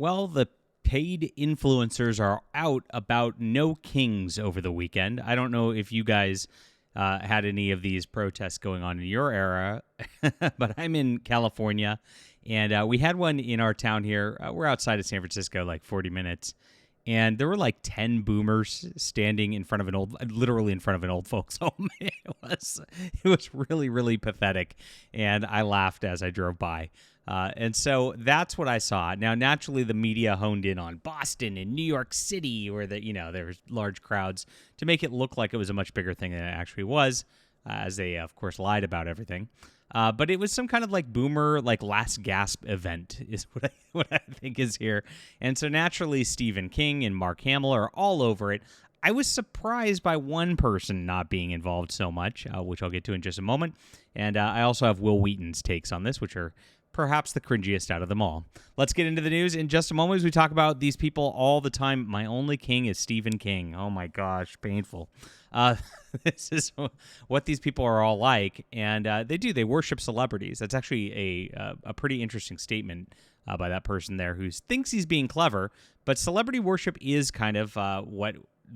Well, the paid influencers are out about no kings over the weekend. I don't know if you guys had any of these protests going on in your era, but I'm in California, and we had one in our town here. We're outside of San Francisco, like 40 minutes, and there were like 10 boomers standing in front of literally in front of an old folks' home. It was really, really pathetic, and I laughed as I drove by. And so that's what I saw. Now, naturally, the media honed in on Boston and New York City, where there was large crowds, to make it look like it was a much bigger thing than it actually was, as they, of course, lied about everything. But it was some kind of like boomer, like last gasp event is what I think is here. And so naturally, Stephen King and Mark Hamill are all over it. I was surprised by one person not being involved so much, which I'll get to in just a moment. And I also have Wil Wheaton's takes on this, which are perhaps the cringiest out of them all. Let's get into the news in just a moment as we talk about these people all the time. My only king is Stephen King. Oh my gosh, painful. This is what these people are all like, and they worship celebrities. That's actually a pretty interesting statement by that person there who thinks he's being clever, but celebrity worship is kind of what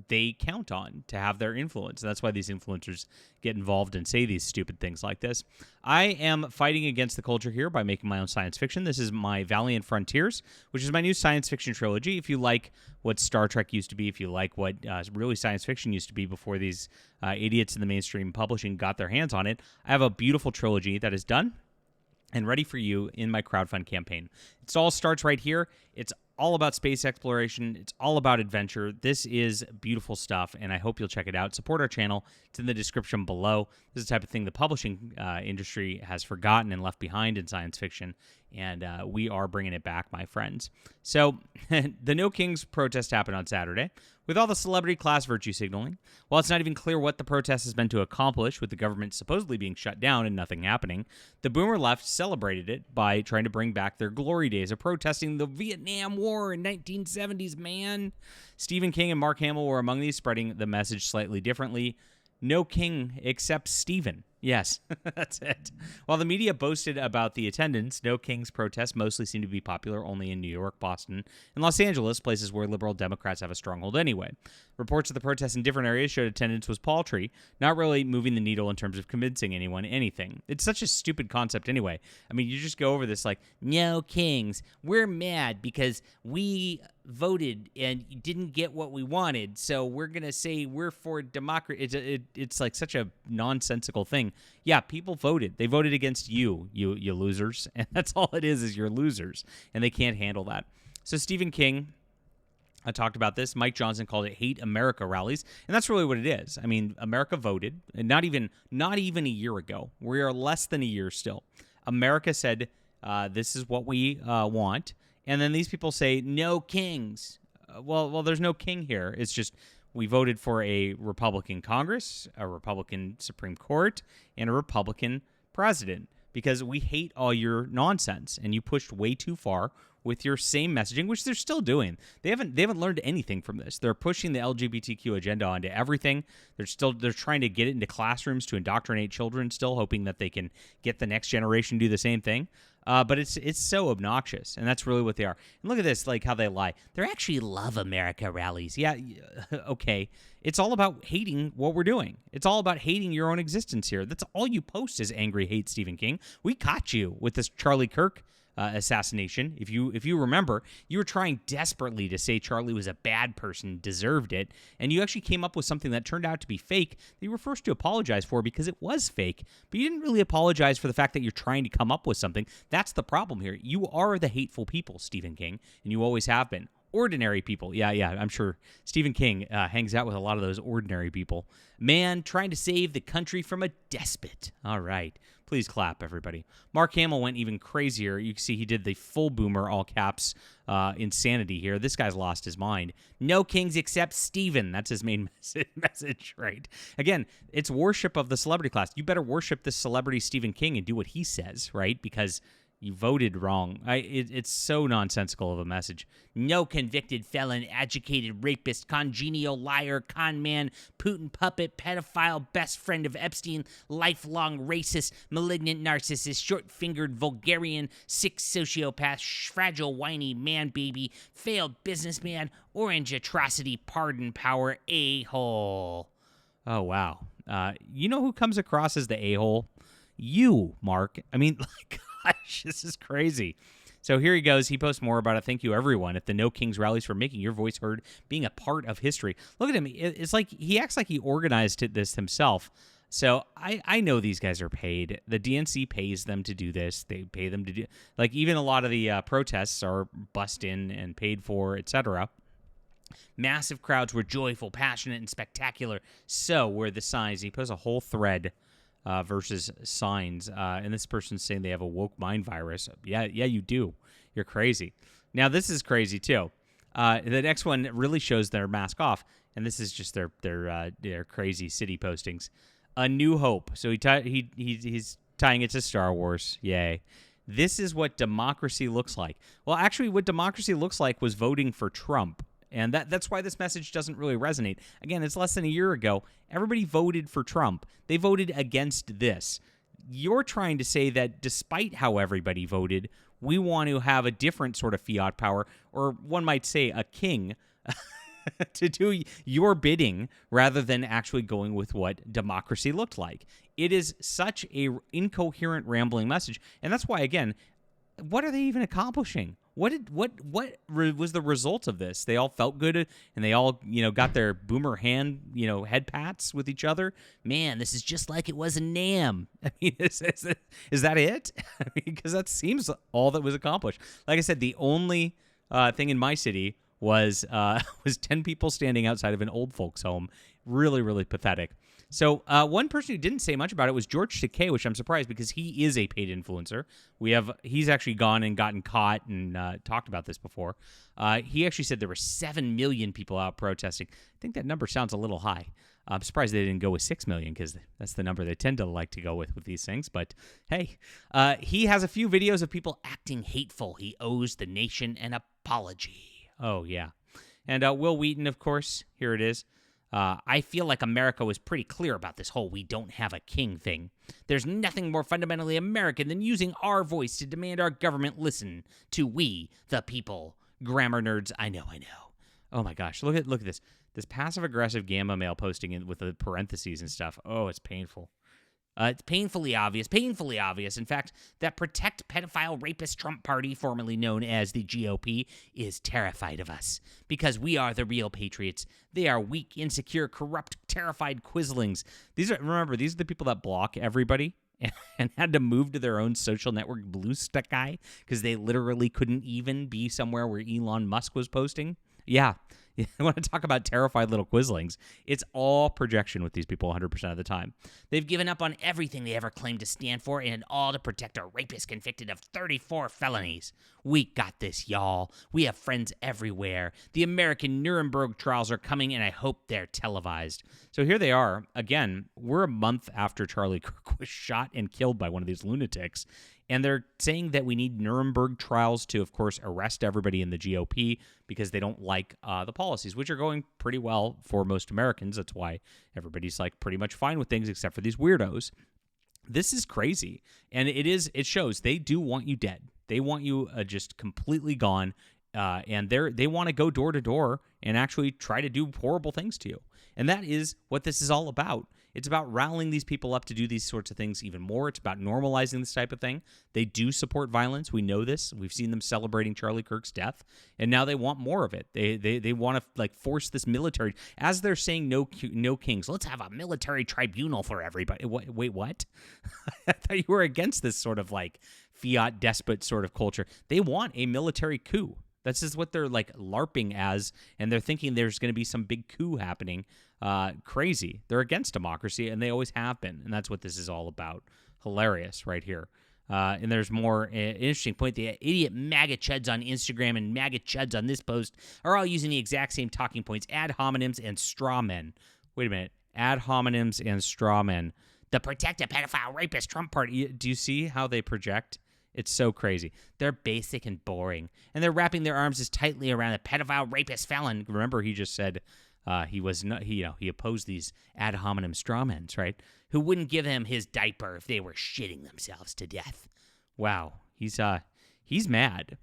they count on to have their influence. And that's why these influencers get involved and say these stupid things like this. I am fighting against the culture here by making my own science fiction. This is my Valiant Frontiers, which is my new science fiction trilogy. If you like what Star Trek used to be, if you like what really science fiction used to be before these idiots in the mainstream publishing got their hands on it, I have a beautiful trilogy that is done and ready for you in my crowdfund campaign. It all starts right here. It's all about space exploration. It's all about adventure. This is beautiful stuff, and I hope you'll check it out. Support our channel. It's in the description below. This is the type of thing the publishing industry has forgotten and left behind in science fiction, and we are bringing it back, my friends. So the No Kings protest happened on Saturday with all the celebrity class virtue signaling. While it's not even clear what the protest is meant to accomplish, with the government supposedly being shut down and nothing happening, the boomer left celebrated it by trying to bring back their glory days of protesting the Vietnam War in 1970s, man. Stephen King and Mark Hamill were among these, spreading the message slightly differently. No king except Stephen. Yes, that's it. While the media boasted about the attendance, No King's protests mostly seem to be popular only in New York, Boston, and Los Angeles, places where liberal Democrats have a stronghold anyway. Reports of the protests in different areas showed attendance was paltry, not really moving the needle in terms of convincing anyone anything. It's such a stupid concept anyway. I mean, you just go over this like, no kings, we're mad because we voted and didn't get what we wanted, so we're going to say we're for democracy. It's like such a nonsensical thing. Yeah, people voted. They voted against you losers, and that's all it is you're losers, and they can't handle that. So Stephen King, I talked about this. Mike Johnson called it Hate America rallies, and that's really what it is. I mean, America voted, and not even a year ago. We are less than a year still. America said, this is what we want, and then these people say, no kings. Well, there's no king here. It's just we voted for a Republican Congress, a Republican Supreme Court, and a Republican president because we hate all your nonsense, and you pushed way too far with your same messaging, which they're still doing. They haven't learned anything from this. They're pushing the LGBTQ agenda onto everything. They're trying to get it into classrooms to indoctrinate children, still hoping that they can get the next generation to do the same thing. But it's so obnoxious, and that's really what they are. And look at this, like how they lie. They're actually Love America rallies. Yeah, okay. It's all about hating what we're doing. It's all about hating your own existence here. That's all you post is angry hate, Stephen King. We caught you with this Charlie Kirk assassination. If you remember, you were trying desperately to say Charlie was a bad person, deserved it, and you actually came up with something that turned out to be fake that you were forced to apologize for because it was fake, but you didn't really apologize for the fact that you're trying to come up with something. That's the problem here. You are the hateful people, Stephen King, and you always have been. Ordinary people. Yeah, I'm sure Stephen King hangs out with a lot of those ordinary people. Man trying to save the country from a despot. All right. Please clap, everybody. Mark Hamill went even crazier. You can see he did the full boomer, all caps, insanity here. This guy's lost his mind. No kings except Stephen. That's his main message, right? Again, it's worship of the celebrity class. You better worship this celebrity Stephen King and do what he says, right? Because You voted wrong. It's so nonsensical of a message. No convicted felon, educated rapist, congenial liar, con man, Putin puppet, pedophile, best friend of Epstein, lifelong racist, malignant narcissist, short-fingered vulgarian, sick sociopath, fragile whiny man baby, failed businessman, orange atrocity, pardon power, a-hole. Oh, wow. You know who comes across as the a-hole? You, Mark. I mean, like, gosh, this is crazy. So here he goes. He posts more about it. Thank you, everyone, at the No Kings rallies for making your voice heard, being a part of history. Look at him. It's like he acts like he organized this himself. So I know these guys are paid. The DNC pays them to do this. They pay them to do, like, even a lot of the protests are bussed in and paid for, etc. Massive crowds were joyful, passionate, and spectacular. So were the signs. He posts a whole thread versus signs. And this person's saying they have a woke mind virus. Yeah, you do. You're crazy. Now, this is crazy, too. The next one really shows their mask off. And this is just their crazy city postings. A New Hope. So he's tying it to Star Wars. Yay. This is what democracy looks like. Well, actually, what democracy looks like was voting for Trump. And that's why this message doesn't really resonate. Again, it's less than a year ago. Everybody voted for Trump. They voted against this. You're trying to say that despite how everybody voted, we want to have a different sort of fiat power, or one might say a king, to do your bidding rather than actually going with what democracy looked like. It is such a incoherent, rambling message. And that's why, again, what are they even accomplishing? What was the result of this? They all felt good, and they all, got their boomer head pats with each other. Man, this is just like it was in Nam. I mean, is that it? I mean, because that seems all that was accomplished. Like I said, the only thing in my city was 10 people standing outside of an old folks' home. Really, really pathetic. So one person who didn't say much about it was George Takei, which I'm surprised because he is a paid influencer. He's actually gone and gotten caught and talked about this before. He actually said there were 7 million people out protesting. I think that number sounds a little high. I'm surprised they didn't go with 6 million because that's the number they tend to like to go with these things. But hey, he has a few videos of people acting hateful. He owes the nation an apology. Oh, yeah. And Wil Wheaton, of course, here it is. I feel like America was pretty clear about this whole we don't have a king thing. There's nothing more fundamentally American than using our voice to demand our government listen to we, the people. Grammar nerds, I know. Oh my gosh, look at this. This passive-aggressive gamma male posting in with the parentheses and stuff. Oh, it's painful. It's painfully obvious. In fact, that Protect Pedophile Rapist Trump Party, formerly known as the GOP, is terrified of us because we are the real patriots. They are weak, insecure, corrupt, terrified quislings. Remember, these are the people that block everybody and had to move to their own social network, Blue Sky, because they literally couldn't even be somewhere where Elon Musk was posting. Yeah. I want to talk about terrified little quislings. It's all projection with these people 100% of the time. They've given up on everything they ever claimed to stand for, and all to protect a rapist convicted of 34 felonies. We got this, y'all. We have friends everywhere. The American Nuremberg trials are coming, and I hope they're televised. So here they are. Again, we're a month after Charlie Kirk was shot and killed by one of these lunatics. And they're saying that we need Nuremberg trials to, of course, arrest everybody in the GOP because they don't like the policies, which are going pretty well for most Americans. That's why everybody's like pretty much fine with things except for these weirdos. This is crazy. And it shows they do want you dead. They want you just completely gone. And they want to go door to door and actually try to do horrible things to you. And that is what this is all about. It's about rallying these people up to do these sorts of things even more. It's about normalizing this type of thing. They do support violence. We know this. We've seen them celebrating Charlie Kirk's death, and now they want more of it. They want to like force this military, as they're saying, no kings. Let's have a military tribunal for everybody. Wait, what? I thought you were against this sort of like fiat despot sort of culture. They want a military coup. This is what they're like LARPing as, and they're thinking there's going to be some big coup happening. Crazy. They're against democracy, and they always have been, and that's what this is all about. Hilarious right here. And there's more interesting point. The idiot MAGA chuds on Instagram and MAGA chuds on this post are all using the exact same talking points, ad hominems and straw men. Wait a minute. Ad hominems and straw men. The Protect a Pedophile Rapist Trump Party. Do you see how they project It's so crazy. They're basic and boring, and they're wrapping their arms as tightly around a pedophile, rapist, felon. Remember, he just said he was not. He opposed these ad hominem strawmans, right? Who wouldn't give him his diaper if they were shitting themselves to death. Wow, he's mad.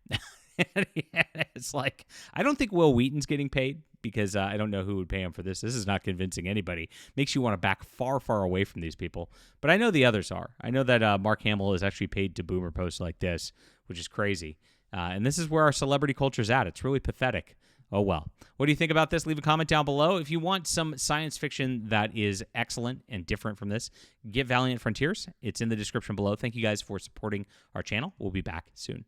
It's like, I don't think Wil Wheaton's getting paid because I don't know who would pay him for this. This is not convincing anybody. Makes you want to back far, far away from these people. But I know the others are. I know that Mark Hamill is actually paid to boomer posts like this, which is crazy. And this is where our celebrity culture's at. It's really pathetic. Oh, well. What do you think about this? Leave a comment down below. If you want some science fiction that is excellent and different from this, get Valiant Frontiers. It's in the description below. Thank you guys for supporting our channel. We'll be back soon.